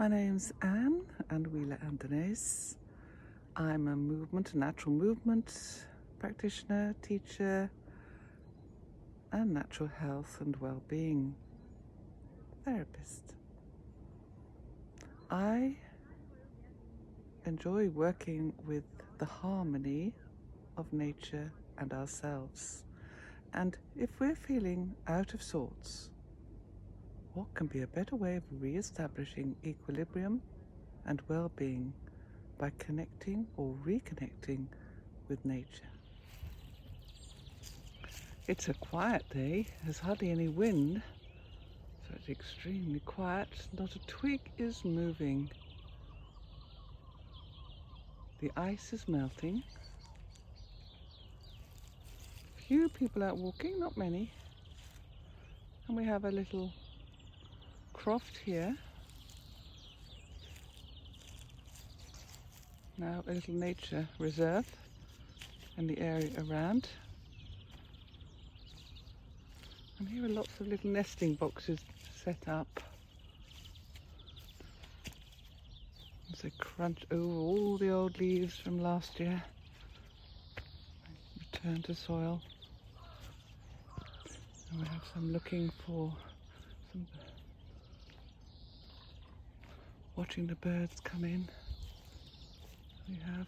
My name's Anne Andenaes. I'm a natural movement practitioner, teacher, and natural health and well-being therapist. I enjoy working with the harmony of nature and ourselves. And if we're feeling out of sorts, what can be a better way of re-establishing equilibrium and well-being by connecting or reconnecting with nature? It's a quiet day, there's hardly any wind, so it's extremely quiet, not a twig is moving. The ice is melting. Few people out walking, not many. And we have a little croft here. Now a little nature reserve in the area around. And here are lots of little nesting boxes set up. As they crunch over all the old leaves from last year. Return to soil. And we have some looking for some, watching the birds come in. We have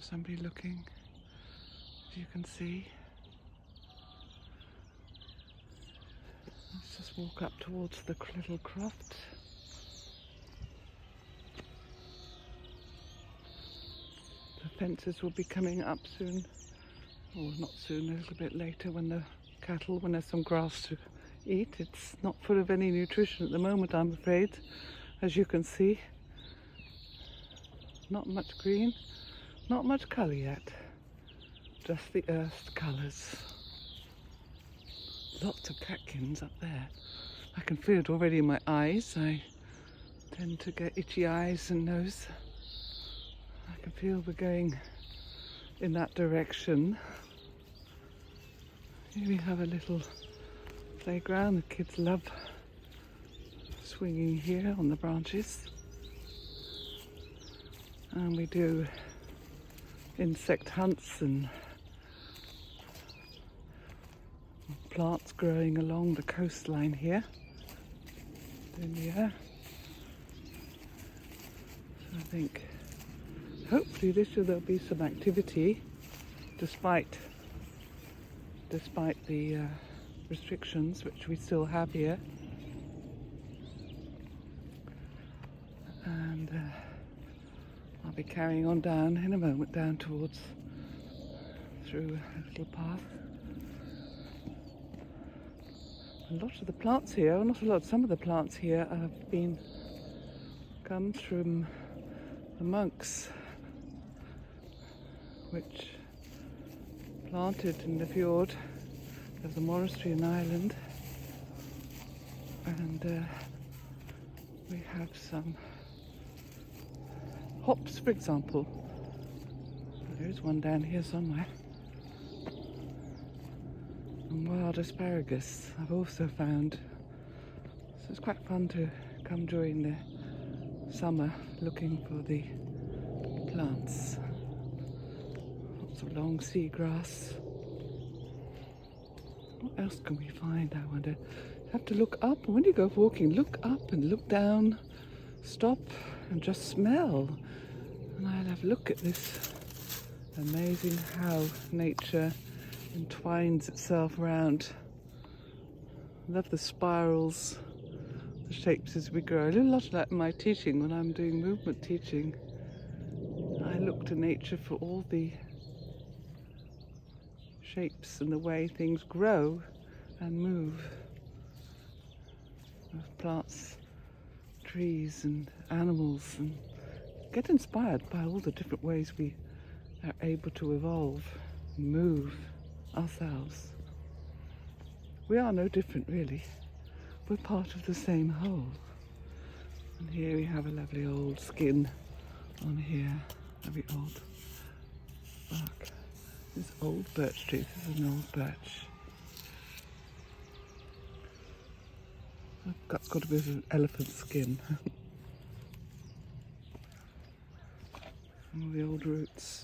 somebody looking, as you can see. Let's just walk up towards the little croft. The fences will be coming up soon, or not soon, a little bit later when there's some grass to eat. It's not full of any nutrition at the moment, I'm afraid, as you can see. Not much green, not much colour yet, just the earth colours. Lots of catkins up there. I can feel it already in my eyes. I tend to get itchy eyes and nose. I can feel we're going in that direction. Here we have a little playground. The kids love swinging here on the branches. And we do insect hunts and plants growing along the coastline here. So I think hopefully this year there'll be some activity despite the restrictions which we still have here. And I'll be carrying on down in a moment, down towards, through a little path. A lot of the plants here, some of the plants here have come from the monks, which planted in the fjord. There's a monastery in Ireland, and we have some hops, for example. There's one down here somewhere. And wild asparagus I've also found. So it's quite fun to come during the summer looking for the plants. Lots of long seagrass. What else can we find, I wonder? You have to look up. When you go walking, look up and look down. Stop and just smell. And I'll have a look at this. Amazing how nature entwines itself around. I love the spirals, the shapes as we grow. I do a lot of that in my teaching when I'm doing movement teaching. I look to nature for all the shapes and the way things grow and move. With plants, trees and animals, and get inspired by all the different ways we are able to evolve and move ourselves. We are no different, really. We're part of the same whole. And here we have a lovely old skin on here, lovely old bark. This old birch tree. This is an old birch. I've got a bit of elephant skin. All the old roots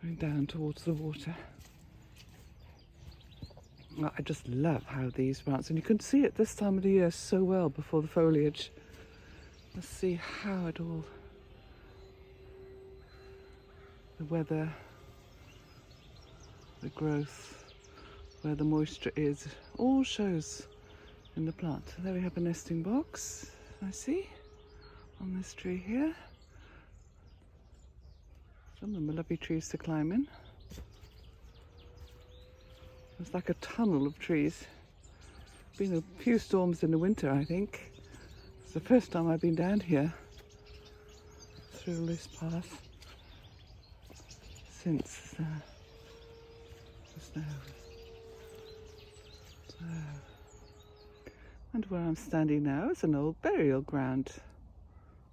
going down towards the water. I just love how these plants, and you can see it this time of the year so well before the foliage. Let's see how it all, the weather, the growth, where the moisture is, all shows in the plant. There we have a nesting box, I see, on this tree here. Some of them are lovely trees to climb in. It's like a tunnel of trees. Been a few storms in the winter, I think. It's the first time I've been down here through this path since the snow. So, and where I'm standing now is an old burial ground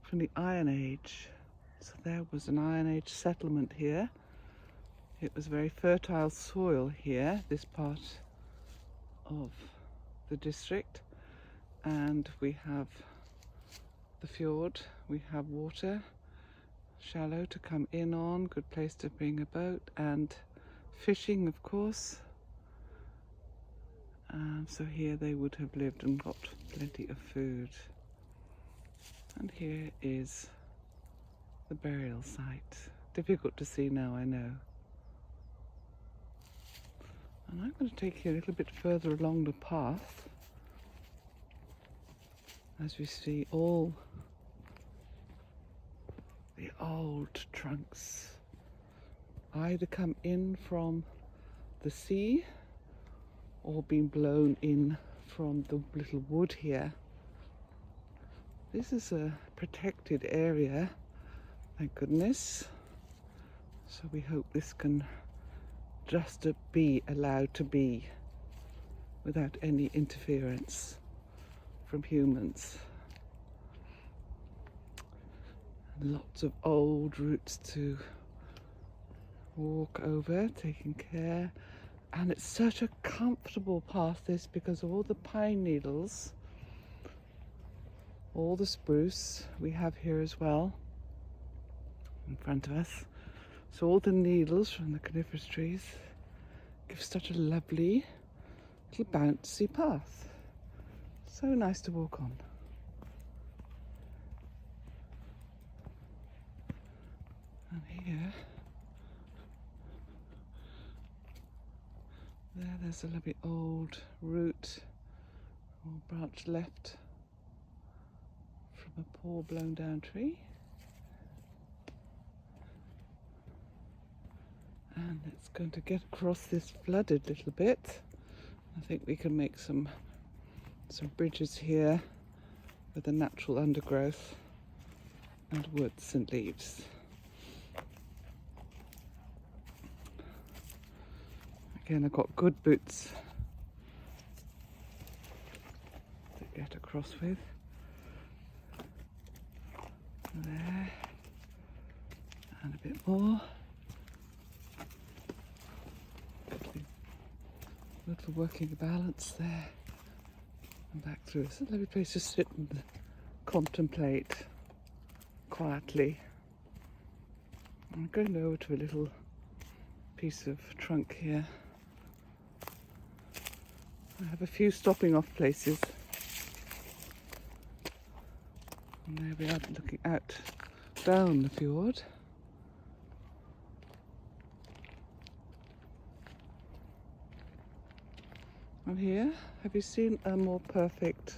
from the Iron Age. So there was an Iron Age settlement here. It was very fertile soil here, this part of the district, and we have the fjord, we have water, shallow to come in on, good place to bring a boat, and fishing, of course. So here they would have lived and got plenty of food. And here is the burial site. Difficult to see now, I know. And I'm going to take you a little bit further along the path as we see all the old trunks either come in from the sea or been blown in from the little wood here. This is a protected area, thank goodness. So we hope this can just be allowed to be without any interference from humans. And lots of old roots to walk over, taking care. And it's such a comfortable path, this, because of all the pine needles, all the spruce we have here as well in front of us. So all the needles from the coniferous trees give such a lovely little bouncy path. So nice to walk on. And here, there's a lovely old root or branch left from a poor blown down tree. And it's going to get across this flooded little bit. I think we can make some bridges here with the natural undergrowth and woods and leaves. Again, I've got good boots to get across with. There. And a bit more. Good for working a balance there. And back through. It's a lovely place to sit and contemplate quietly. I'm going over to a little piece of trunk here. I have a few stopping off places. And there we are, looking out down the fjord. And here, have you seen a more perfect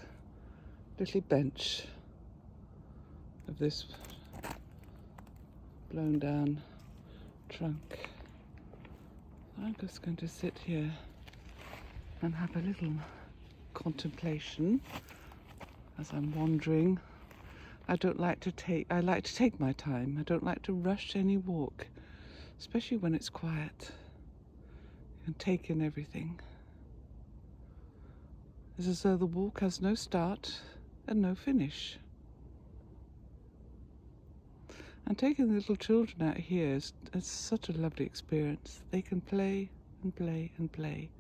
little bench of this blown down trunk? I'm just going to sit here and have a little contemplation as I'm wandering. I like to take my time. I don't like to rush any walk, especially when it's quiet and take in everything. It's as though the walk has no start and no finish. And taking the little children out here is such a lovely experience. They can play and play and play.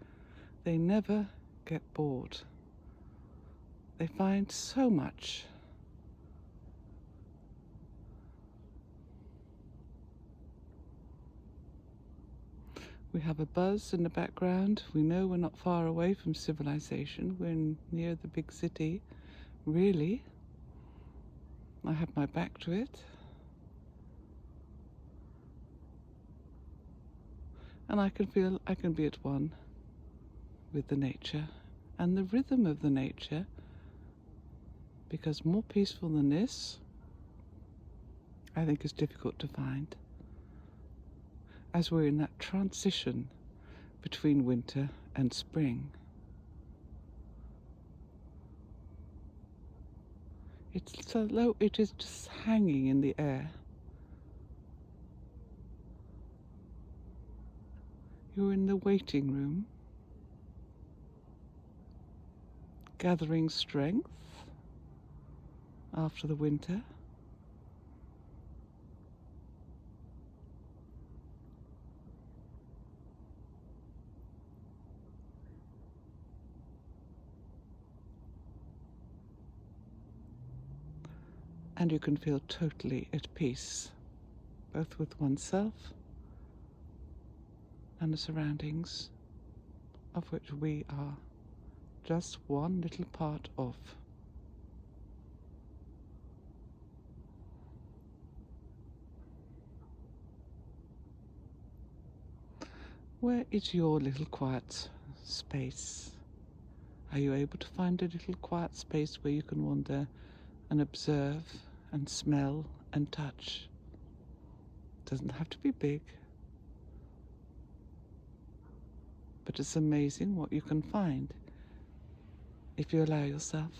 They never get bored. They find so much. We have a buzz in the background. We know we're not far away from civilization. We're near the big city, really. I have my back to it. And I can feel I can be at one with the nature and the rhythm of the nature, because more peaceful than this, I think, is difficult to find, as we're in that transition between winter and spring. It's so low, it is just hanging in the air. You're in the waiting room, gathering strength after the winter. And you can feel totally at peace, both with oneself and the surroundings, of which we are just one little part of. Where is your little quiet space? Are you able to find a little quiet space where you can wander and observe and smell and touch? It doesn't have to be big, but it's amazing what you can find if you allow yourself.